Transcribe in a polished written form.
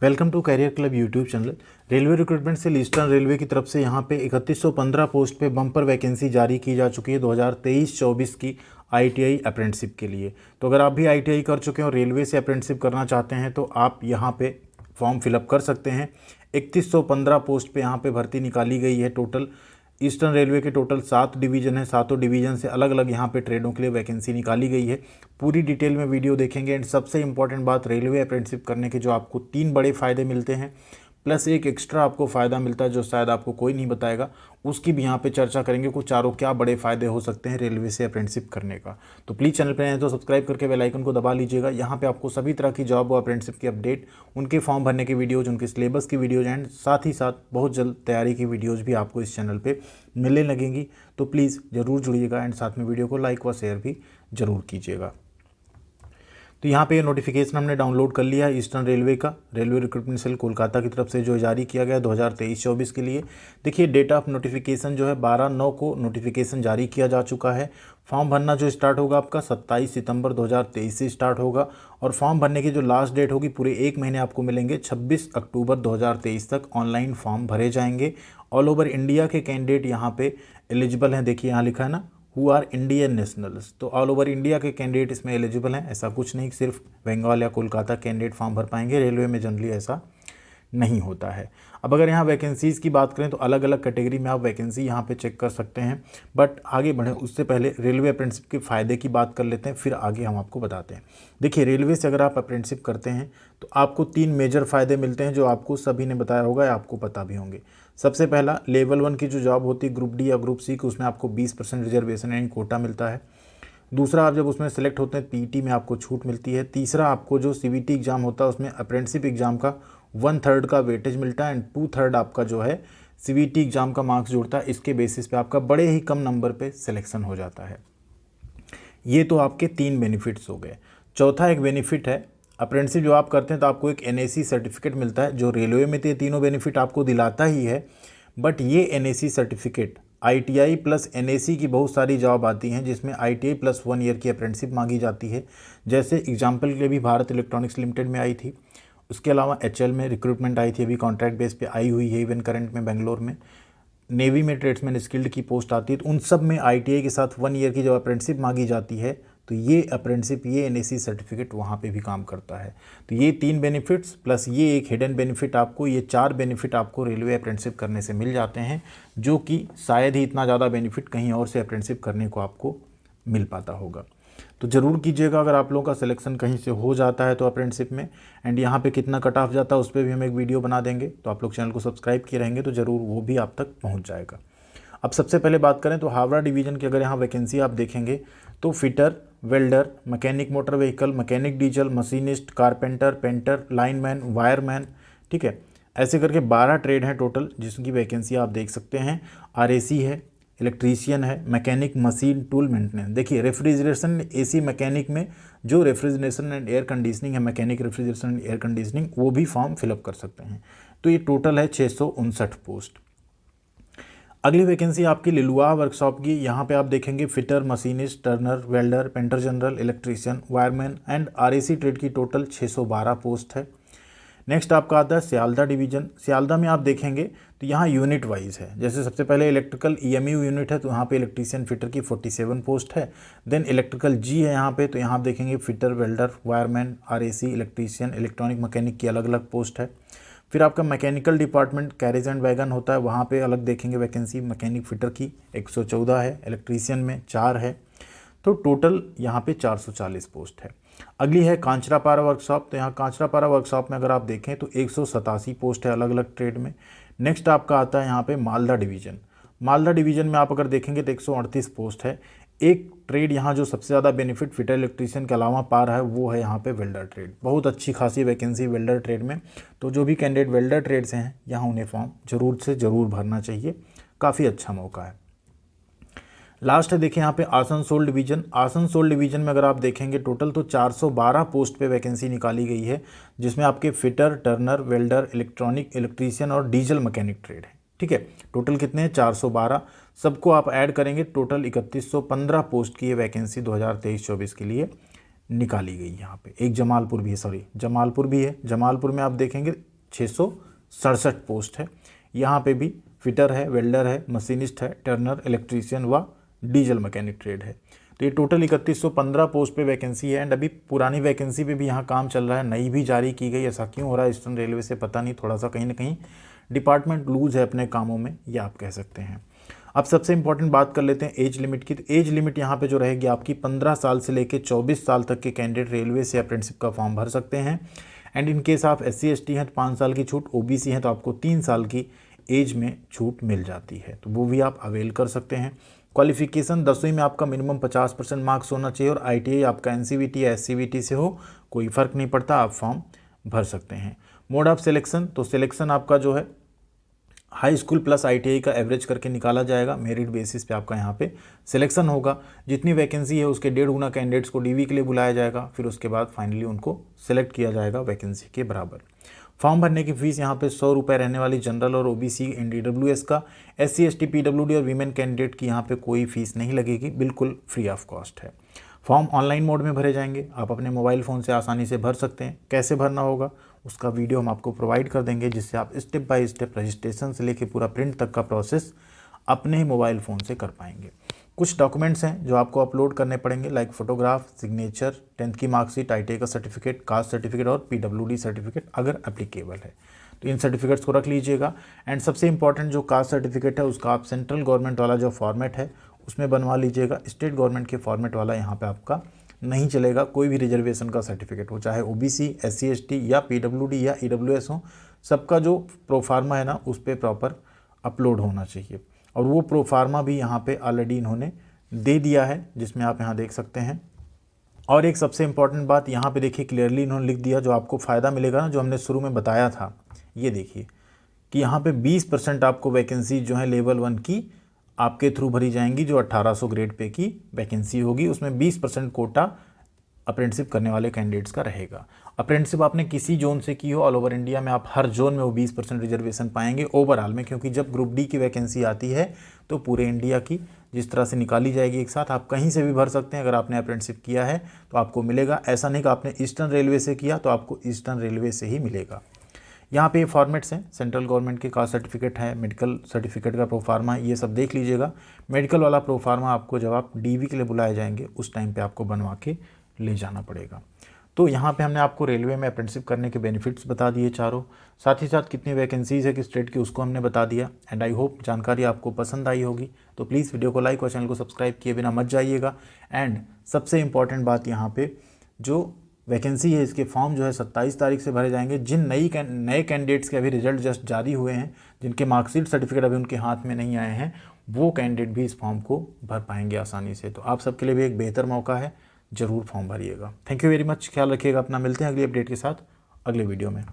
Welcome to career club YouTube channel. Railway recruitment से eastern railway की तरफ से यहाँ पे 3115 पोस्ट पे बम्पर वैकेंसी जारी की जा चुकी है 2023-24 की आईटीआई अप्रेंटिसशिप के लिए। तो अगर आप भी आईटीआई कर चुके हैं और रेलवे से अप्रेंटिसशिप करना चाहते हैं तो आप यहाँ पे फॉर्म फिलअप कर सकते हैं। 3115 पोस्ट पे यहाँ पे भर्ती निकाली गई है। टोटल ईस्टर्न रेलवे के टोटल 7 डिवीज़न है, सातों डिवीज़न से अलग अलग यहाँ पे ट्रेडों के लिए वैकेंसी निकाली गई है। पूरी डिटेल में वीडियो देखेंगे एंड सबसे इंपॉर्टेंट बात, रेलवे अप्रेंटिसशिप करने के जो आपको 3 बड़े फ़ायदे मिलते हैं प्लस एक एक्स्ट्रा आपको फ़ायदा मिलता है जो शायद आपको कोई नहीं बताएगा, उसकी भी यहाँ पे चर्चा करेंगे। कुछ चारों क्या बड़े फ़ायदे हो सकते हैं रेलवे से अप्रेंटिसशिप करने का। तो प्लीज़ चैनल पर आए तो सब्सक्राइब करके बेल आइकन को दबा लीजिएगा। यहाँ पे आपको सभी तरह की जॉब और अप्रेंटिसशिप की अपडेट, उनके फॉर्म भरने की वीडियोज़, उनके सिलेबस की वीडियोज़ एंड साथ ही साथ बहुत जल्द तैयारी की वीडियोज़ भी आपको इस चैनल पर मिलने लगेंगी। तो प्लीज़ ज़रूर जुड़िएगा एंड साथ में वीडियो को लाइक व शेयर भी ज़रूर कीजिएगा। तो यहाँ पे नोटिफिकेशन हमने डाउनलोड कर लिया है ईस्टर्न रेलवे का, रेलवे रिक्रूटमेंट सेल कोलकाता की तरफ से जो जारी किया गया 2023-24 के लिए। देखिए डेट ऑफ नोटिफिकेशन जो है 12/9 को नोटिफिकेशन जारी किया जा चुका है। फॉर्म भरना जो स्टार्ट होगा आपका 27 सितंबर 2023 से स्टार्ट होगा और फॉर्म भरने की जो लास्ट डेट होगी पूरे 1 महीने आपको मिलेंगे। 26 अक्टूबर 2023 तक ऑनलाइन फॉर्म भरे जाएंगे। ऑल ओवर इंडिया के कैंडिडेट यहाँ पे एलिजिबल हैं। देखिए यहाँ लिखा है ना, हु आर इंडियन नेशनल्स, तो ऑल ओवर इंडिया के कैंडिडेट इसमें एलिजिबल हैं। ऐसा कुछ नहीं सिर्फ बंगाल या कोलकाता कैंडिडेट फॉर्म भर पाएंगे, रेलवे में जनरली ऐसा नहीं होता है। अब अगर यहाँ वैकेंसीज़ की बात करें तो अलग अलग कैटेगरी में आप वैकेंसी यहाँ पे चेक कर सकते हैं। बट आगे बढ़ें उससे पहले रेलवे अप्रेंटिसशिप के फ़ायदे की बात कर लेते हैं, फिर आगे हम आपको बताते हैं। देखिए रेलवे से अगर आप अप्रेंटिसशिप करते हैं तो आपको 3 मेजर फ़ायदे मिलते हैं जो आपको सभी ने बताया होगा या आपको पता भी होंगे। सबसे पहला, लेवल 1 की जो जॉब होती है ग्रुप डी या ग्रुप सी की, उसमें आपको 20% रिजर्वेशन यानी कोटा मिलता है। दूसरा, आप जब उसमें सेलेक्ट होते हैं पीईटी में आपको छूट मिलती है। तीसरा, आपको जो सीवीटी एग्ज़ाम होता है उसमें अप्रेंटिसशिप एग्ज़ाम का 1/3 का वेटेज मिलता है एंड 2/3 आपका जो है सीवीटी एग्ज़ाम का मार्क्स जुड़ता है। इसके बेसिस पे आपका बड़े ही कम नंबर पे सिलेक्शन हो जाता है। ये तो आपके 3 बेनिफिट्स हो गए। चौथा एक बेनिफिट है, अप्रेंटिसशिप जो आप करते हैं तो आपको एक एनएसी सर्टिफिकेट मिलता है। जो रेलवे में तो ये तीनों बेनिफिट आपको दिलाता ही है, बट ये NAC certificate ITI plus NAC की बहुत सारी जॉब आती हैं जिसमें आईटीआई प्लस 1 ईयर की अप्रेंटिसशिप मांगी जाती है। जैसे एग्जाम्पल के लिए भी भारत इलेक्ट्रॉनिक्स लिमिटेड में आई थी, उसके अलावा एचएल में रिक्रूटमेंट आई थी, अभी कॉन्ट्रैक्ट बेस पे आई हुई है, इवन करंट में बेंगलोर में। नेवी में ट्रेड्समैन स्किल्ड की पोस्ट आती है, तो उन सब में आईटीआई के साथ 1 ईयर की जब अप्रेंटिसशिप मांगी जाती है तो ये अप्रेंटिसशिप, ये एनएसी सर्टिफिकेट वहाँ पे भी काम करता है। तो ये 3 बेनिफिट्स प्लस ये एक हिडन बेनिफिट आपको, ये 4 बेनिफिट आपको रेलवे अप्रेंटिसशिप करने से मिल जाते हैं, जो कि शायद ही इतना ज़्यादा बेनिफिट कहीं और से अप्रेंटिसशिप करने को आपको मिल पाता होगा। तो ज़रूर कीजिएगा अगर आप लोगों का सिलेक्शन कहीं से हो जाता है तो अप्रेंटिसशिप में। एंड यहाँ पे कितना कट ऑफ जाता है उस पर भी हम एक वीडियो बना देंगे, तो आप लोग चैनल को सब्सक्राइब किए रहेंगे तो ज़रूर वो भी आप तक पहुँच जाएगा। अब सबसे पहले बात करें तो हावड़ा डिवीज़न की अगर यहाँ वैकेंसी आप देखेंगे तो fitter, welder, mechanic motor vehicle, mechanic diesel, machinist, carpenter, painter, lineman, wireman, ठीक है, ऐसे करके 12 ट्रेड हैं टोटल जिसकी वैकेंसी आप देख सकते हैं। आरएसी है, इलेक्ट्रीशियन है, मैकेनिक मशीन टूल मेंटेनेंस। देखिए रेफ्रिजरेशन एसी मैकेनिक में जो रेफ्रिजरेशन एंड एयर कंडीशनिंग है, mechanic refrigeration and air conditioning, वो भी फॉर्म फिलअप कर सकते हैं। तो ये टोटल है 659 पोस्ट। अगली वैकेंसी आपकी लिलुआ वर्कशॉप की, यहाँ पे आप देखेंगे fitter, machinist, Turner, welder, painter general, electrician, wireman and RAC trade की टोटल 612 पोस्ट है। नेक्स्ट आपका आता है सियालदा डिवीजन। सियालदा में आप देखेंगे तो यहाँ यूनिट वाइज है। जैसे सबसे पहले इलेक्ट्रिकल ईएमयू यूनिट है तो यहाँ पे इलेक्ट्रीशियन फिटर की 47 पोस्ट है। देन इलेक्ट्रिकल जी है यहाँ पे, तो यहाँ आप देखेंगे fitter, welder, wireman, RAC, electrician, electronic mechanic की अलग अलग पोस्ट है। फिर आपका mechanical department carriage and wagon होता है, वहाँ पे अलग देखेंगे वैकेंसी। मैकेनिक फिटर की 114 है, इलेक्ट्रीशियन में 4 है, तो टोटल यहाँ पे 440 पोस्ट है। अगली है कांचरापारा वर्कशॉप। तो यहाँ कांचरापारा वर्कशॉप में अगर आप देखें तो 187 पोस्ट है अलग अलग ट्रेड में। नेक्स्ट आपका आता है यहाँ पे मालदा डिवीज़न। मालदा डिवीज़न में आप अगर देखेंगे तो 138 पोस्ट है। एक ट्रेड यहाँ जो सबसे ज़्यादा बेनिफिट फिटर इलेक्ट्रीशियन के अलावा पा रहा है वो है यहाँ पे वेल्डर ट्रेड। बहुत अच्छी खासी वैकेंसी वेल्डर ट्रेड में, तो जो भी कैंडिडेट वेल्डर ट्रेड से हैं यहाँ उन्हें फॉर्म ज़रूर से ज़रूर भरना चाहिए, काफ़ी अच्छा मौका है। लास्ट है देखिए यहाँ पे आसनसोल डिवीज़न। आसनसोल डिवीज़न में अगर आप देखेंगे टोटल तो 412 पोस्ट पे वैकेंसी निकाली गई है, जिसमें आपके fitter, Turner, welder, electronic, electrician और डीजल मैकेनिक ट्रेड है। ठीक है, टोटल कितने हैं? 412। सबको आप ऐड करेंगे टोटल 3115 पोस्ट की ये वैकेंसी 2023-24 के लिए निकाली गई। यहाँ पे एक जमालपुर भी है, जमालपुर भी है। जमालपुर में आप देखेंगे 667 पोस्ट है। यहाँ पे भी फिटर है, वेल्डर है, मशीनिस्ट है, टर्नर, इलेक्ट्रीशियन व डीजल मैकेनिक ट्रेड है। तो ये टोटल 3115 पोस्ट पे वैकेंसी है। एंड अभी पुरानी वैकेंसी पे भी यहाँ काम चल रहा है, नई भी जारी की गई। ऐसा क्यों हो रहा है ईस्टर्न रेलवे से पता नहीं, थोड़ा सा कहीं ना कहीं डिपार्टमेंट लूज है अपने कामों में, ये आप कह सकते हैं। अब सबसे इंपॉर्टेंट बात कर लेते हैं एज लिमिट की। तो एज लिमिट यहाँ पे जो रहेगी आपकी 15 साल से लेकर 24 साल तक के कैंडिडेट रेलवे से अप्रेंटिसशिप का फॉर्म भर सकते हैं। एंड इन केस आप SC ST हैं तो 5 साल की छूट, OBC हैं तो आपको 3 साल की एज में छूट मिल जाती है, तो वो भी आप अवेल कर सकते हैं। क्वालिफिकेशन 10वीं में आपका मिनिमम 50% मार्क्स होना चाहिए और ITI आपका NCVT या SCVT से हो, कोई फ़र्क नहीं पड़ता, आप फॉर्म भर सकते हैं। मोड ऑफ सिलेक्शन, तो सिलेक्शन आपका जो है हाई स्कूल प्लस ITI का एवरेज करके निकाला जाएगा। मेरिट बेसिस पे आपका यहाँ पे सिलेक्शन होगा। जितनी वैकेंसी है उसके 1.5 गुना कैंडिडेट्स को DV के लिए बुलाया जाएगा, फिर उसके बाद फाइनली उनको सेलेक्ट किया जाएगा वैकेंसी के बराबर। फॉर्म भरने की फ़ीस यहाँ पे 100 रुपये रहने वाली जनरल और OBC NDWS का। SC ST PWD और वीमेन कैंडिडेट की यहाँ पे कोई फ़ीस नहीं लगेगी, बिल्कुल फ्री ऑफ कॉस्ट है। फॉर्म ऑनलाइन मोड में भरे जाएंगे, आप अपने मोबाइल फ़ोन से आसानी से भर सकते हैं। कैसे भरना होगा उसका वीडियो हम आपको प्रोवाइड कर देंगे, जिससे आप स्टेप बाय स्टेप रजिस्ट्रेशन से लेकर पूरा प्रिंट तक का प्रोसेस अपने ही मोबाइल फ़ोन से कर पाएंगे। कुछ डॉक्यूमेंट्स हैं जो आपको अपलोड करने पड़ेंगे, लाइक फोटोग्राफ, सिग्नेचर, 10th की मार्कशीट, ITI का सर्टिफिकेट, कास्ट सर्टिफिकेट और PWD सर्टिफिकेट अगर एप्लीकेबल है तो इन सर्टिफिकेट्स को रख लीजिएगा। एंड सबसे इंपॉर्टेंट जो कास्ट सर्टिफिकेट है उसका आप सेंट्रल गवर्नमेंट वाला जो फॉर्मेट है उसमें बनवा लीजिएगा। स्टेट गवर्नमेंट के फॉर्मेट वाला यहाँ पे आपका नहीं चलेगा। कोई भी रिजर्वेशन का सर्टिफिकेट हो, चाहे OBC, SC ST या PWD या EWS हो, सबका जो प्रोफार्मा है ना उस पर प्रॉपर अपलोड होना चाहिए। और वो प्रोफार्मा भी यहाँ पे ऑलरेडी इन्होंने दे दिया है, जिसमें आप यहाँ देख सकते हैं। और एक सबसे इम्पॉर्टेंट बात यहाँ पे देखिए, क्लियरली इन्होंने लिख दिया, जो आपको फ़ायदा मिलेगा ना, जो हमने शुरू में बताया था, ये देखिए कि यहाँ पे 20% आपको वैकेंसी जो है लेवल 1 की आपके थ्रू भरी जाएंगी, जो 1800 ग्रेड पे की वैकेंसी होगी। उसमें 20% कोटा अप्रेंटिसशिप करने वाले कैंडिडेट्स का रहेगा। अप्रेंटिसशिप आपने किसी जोन से की हो, ऑल ओवर इंडिया में आप हर जोन में वो 20% रिजर्वेशन पाएंगे ओवरऑल में, क्योंकि जब ग्रुप D की वैकेंसी आती है तो पूरे इंडिया की जिस तरह से निकाली जाएगी एक साथ, आप कहीं से भी भर सकते हैं। अगर आपने अप्रेंटिसशिप किया है तो आपको मिलेगा। ऐसा नहीं कि आपने ईस्टर्न रेलवे से किया तो आपको ईस्टर्न रेलवे से ही मिलेगा। यहाँ पे फॉर्मेट्स हैं, सेंट्रल गवर्नमेंट के कास्ट सर्टिफिकेट है, मेडिकल सर्टिफिकेट का प्रोफार्मा, ये सब देख लीजिएगा। मेडिकल वाला प्रोफार्मा आपको जब आप DV के लिए बुलाए जाएंगे उस टाइम पे आपको बनवा के ले जाना पड़ेगा। तो यहाँ पे हमने आपको रेलवे में अप्रेंटिसशिप करने के बेनिफिट्स बता दिए चारों, साथ ही साथ कितनी वैकेंसीज़ है किस स्टेट की उसको हमने बता दिया। एंड आई होप जानकारी आपको पसंद आई होगी। तो प्लीज़ वीडियो को लाइक और चैनल को सब्सक्राइब किए बिना मत जाइएगा। एंड सबसे इम्पॉर्टेंट बात यहाँ पे, जो वैकेंसी है इसके फॉर्म जो है 27 तारीख से भरे जाएंगे। जिन नए कैंडिडेट्स के अभी रिजल्ट जस्ट जारी हुए हैं, जिनके मार्कशीट सर्टिफिकेट अभी उनके हाथ में नहीं आए हैं, वो कैंडिडेट भी इस फॉर्म को भर पाएंगे आसानी से। तो आप सबके लिए भी एक बेहतर मौका है, ज़रूर फॉर्म भरिएगा। थैंक यू वेरी मच, ख्याल रखिएगा अपना। मिलते हैं अगली अपडेट के साथ अगले वीडियो में।